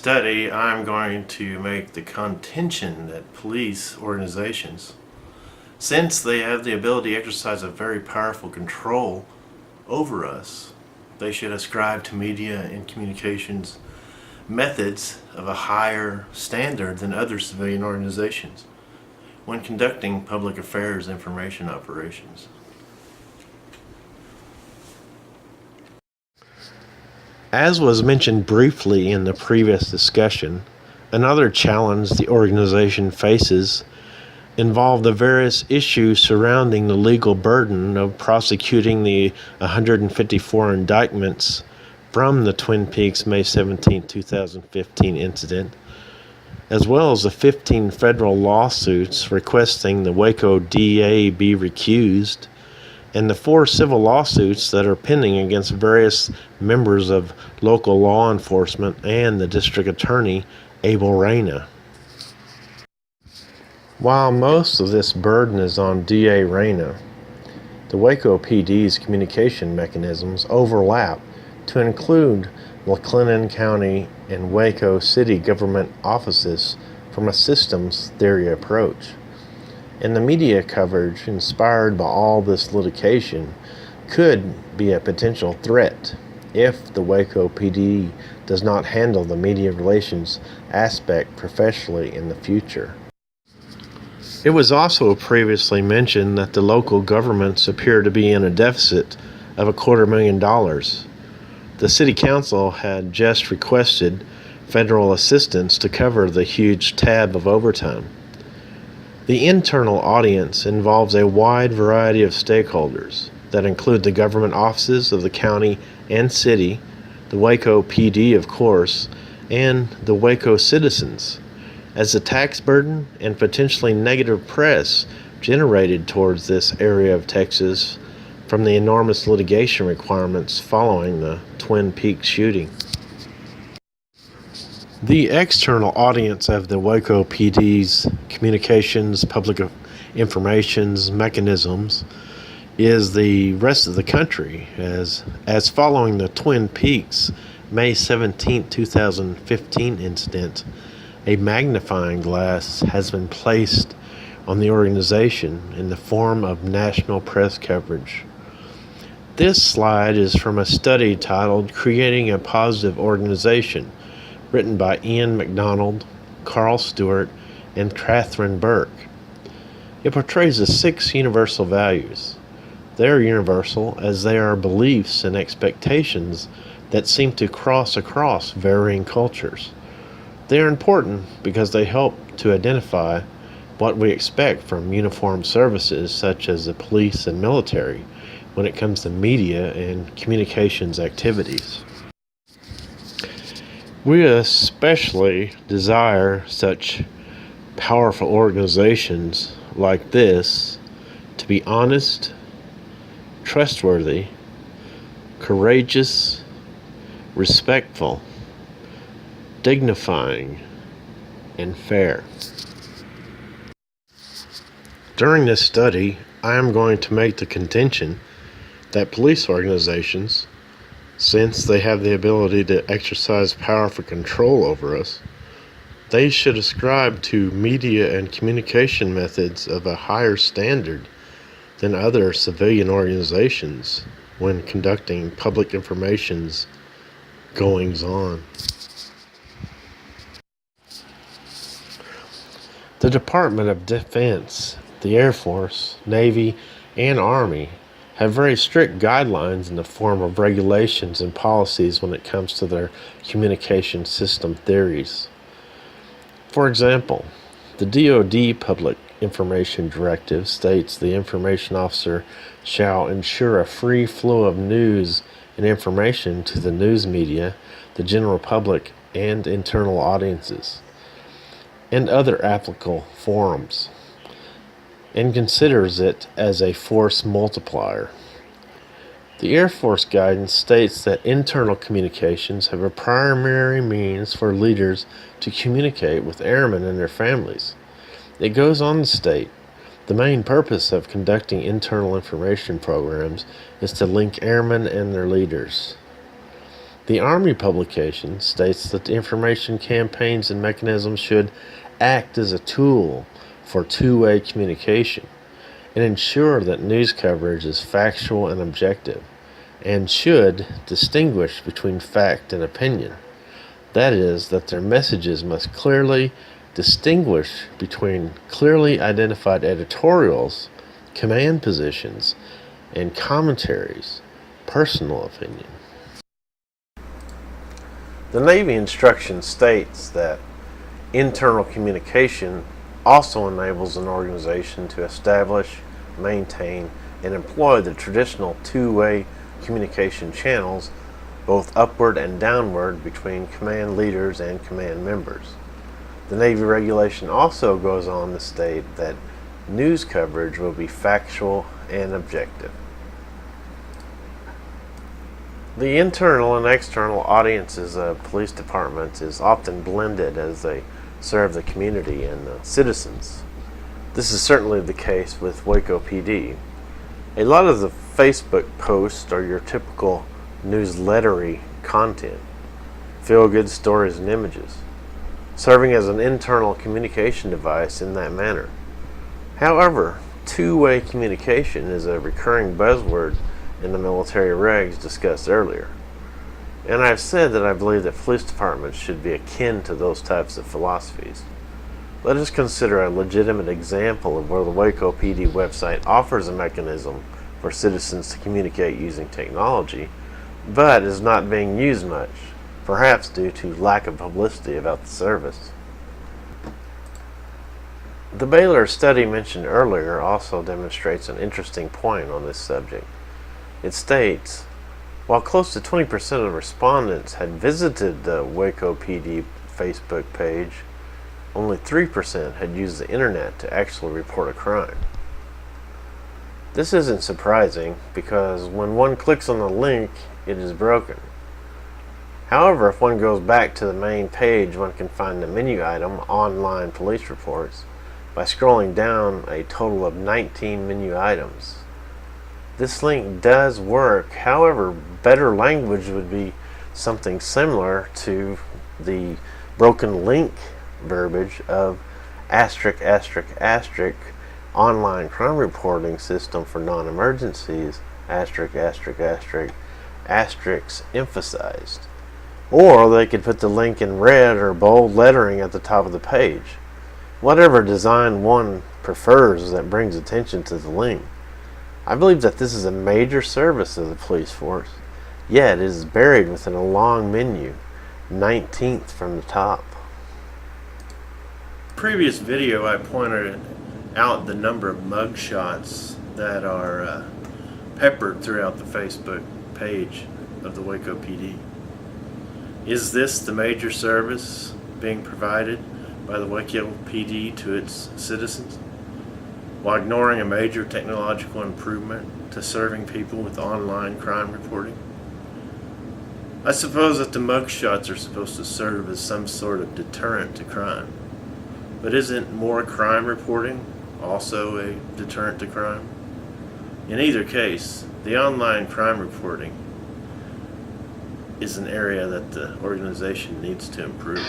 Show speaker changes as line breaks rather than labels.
study, I'm going to make the contention that police organizations, since they have the ability to exercise a very powerful control over us, they should ascribe to media and communications methods of a higher standard than other civilian organizations when conducting public affairs information operations. As was mentioned briefly in the previous discussion, another challenge the organization faces involve the various issues surrounding the legal burden of prosecuting the 154 indictments from the Twin Peaks May 17, 2015 incident, as well as the 15 federal lawsuits requesting the Waco DA be recused, and the 4 civil lawsuits that are pending against various members of local law enforcement and the district attorney, Abel Reyna. While most of this burden is on DA Reyna, the Waco PD's communication mechanisms overlap to include McLennan County and Waco City government offices from a systems theory approach. And the media coverage inspired by all this litigation could be a potential threat if the Waco PD does not handle the media relations aspect professionally in the future. It was also previously mentioned that the local governments appear to be in a deficit of $250,000. The City Council had just requested federal assistance to cover the huge tab of overtime. The internal audience involves a wide variety of stakeholders that include the government offices of the county and city, the Waco PD, of course, and the Waco citizens, as the tax burden and potentially negative press generated towards this area of Texas from the enormous litigation requirements following the Twin Peaks shooting. The external audience of the Waco PD's communications, public informations mechanisms is the rest of the country, as following the Twin Peaks May 17, 2015 incident, a magnifying glass has been placed on the organization in the form of national press coverage. This slide is from a study titled Creating a Positive Organization, written by Ian McDonald, Carl Stewart, and Catherine Burke. It portrays the 6 universal values. They are universal as they are beliefs and expectations that seem to cross across varying cultures. They are important because they help to identify what we expect from uniformed services such as the police and military when it comes to media and communications activities. We especially desire such powerful organizations like this to be honest, trustworthy, courageous, respectful, dignifying, and fair. During this study, I am going to make the contention that police organizations, since they have the ability to exercise powerful control over us, they should ascribe to media and communication methods of a higher standard than other civilian organizations when conducting public information's goings-on. The Department of Defense, the Air Force, Navy, and Army have very strict guidelines in the form of regulations and policies when it comes to their communication system theories. For example, the DoD Public Information Directive states the information officer shall ensure a free flow of news and information to the news media, the general public, and internal audiences, and other applicable forums, and considers it as a force multiplier. The Air Force guidance states that internal communications have a primary means for leaders to communicate with airmen and their families. It goes on to state, the main purpose of conducting internal information programs is to link airmen and their leaders. The Army publication states that the information campaigns and mechanisms should act as a tool for two-way communication and ensure that news coverage is factual and objective, and should distinguish between fact and opinion. That is, that their messages must clearly distinguish between clearly identified editorials, command positions, and commentaries, personal opinion. The Navy instruction states that internal communication also enables an organization to establish, maintain, and employ the traditional two-way communication channels, both upward and downward, between command leaders and command members. The Navy regulation also goes on to state that news coverage will be factual and objective. The internal and external audiences of police departments is often blended as they serve the community and the citizens. This is certainly the case with Waco PD. A lot of the Facebook posts are your typical newslettery content, feel-good stories and images, serving as an internal communication device in that manner. However, two-way communication is a recurring buzzword in the military regs discussed earlier. And I've said that I believe that police departments should be akin to those types of philosophies. Let us consider a legitimate example of where the Waco PD website offers a mechanism for citizens to communicate using technology, but is not being used much, perhaps due to lack of publicity about the service. The Baylor study mentioned earlier also demonstrates an interesting point on this subject. It states, while close to 20% of respondents had visited the Waco PD Facebook page, only 3% had used the internet to actually report a crime. This isn't surprising because when one clicks on the link, it is broken. However, if one goes back to the main page, one can find the menu item, Online Police Reports, by scrolling down a total of 19 menu items. This link does work, however, better language would be something similar to the broken link verbiage of asterisk, asterisk, asterisk, online crime reporting system for non-emergencies, asterisk, asterisk, asterisk, asterisk emphasized. Or they could put the link in red or bold lettering at the top of the page. Whatever design one prefers that brings attention to the link. I believe that this is a major service of the police force, yet it is buried within a long menu, 19th from the top. Previous video I pointed out the number of mugshots that are peppered throughout the Facebook page of the Waco PD. Is this the major service being provided by the Waco PD to its citizens, while ignoring a major technological improvement to serving people with online crime reporting? I suppose that the mugshots are supposed to serve as some sort of deterrent to crime. But isn't more crime reporting also a deterrent to crime? In either case, the online crime reporting is an area that the organization needs to improve.